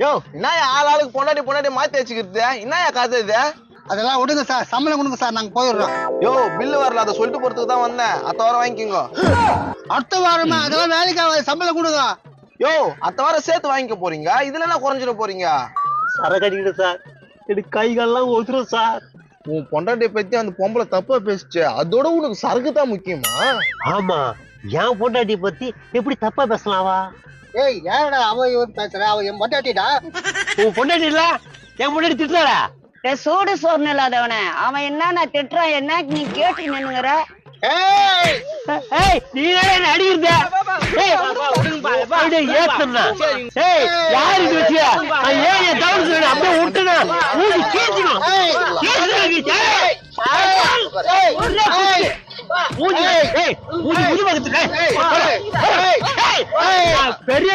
யோ என்ன ஆள் ஆளுக்கு பொண்டாட்டி மாத்தி வச்சுக்கிறது என்ன கதை இது? அதெல்லாம் விடுங்க சார், சம்பளம் கொடுங்க சார், நாங்க போயிடுறோம். யோ பில்லு வரல, அதை சொல்லிட்டு போறதுக்கு தான் வந்தேன். அடுத்த வாரம் வாங்கிக்கோங்க. அடுத்த வாரமா? அதெல்லாம் வேலைக்கு ஆகாது, சம்பளம் கொடுங்க. யோ அடுத்த வாரம் சேர்த்து வாங்கிக்க போறீங்க, இதுல என்ன குறைஞ்சிட போறீங்க? சரக்கு அடிக்கிட்டு சார், எனக்கு கை கால்லாம் ஒத்துரும் சார். உன் பொண்டாட்டியை பத்தி அந்த பொம்பளை தப்பா பேசிச்சு, அதோட உனக்கு சரக்கு தான் முக்கியமா? ஆமா, என் பொண்டாட்டியை பத்தி எப்படி தப்பா பேசலாவா? ஏய் ஏடா அவ இவன் பேசுற? அவ என் பொண்டாட்டிடா. உன் பொண்டாட்டி இல்ல, என் பொண்டாட்டி திட்டுறாடா. சூடு சோறு இல்லாதவன அவன் என்ன திட்டுறான், என்ன நீ கேட்டு நின்னுங்கிற? ஏய் நீ என்ன அடிக்கிறத? ஏய் ஏத்தம்னா ஏய் யாரு இது வச்சியா? ஏய் டவுன் சொல்ல அப்படியே விட்டுனா ஊதி கீச்சிடும். பெரிய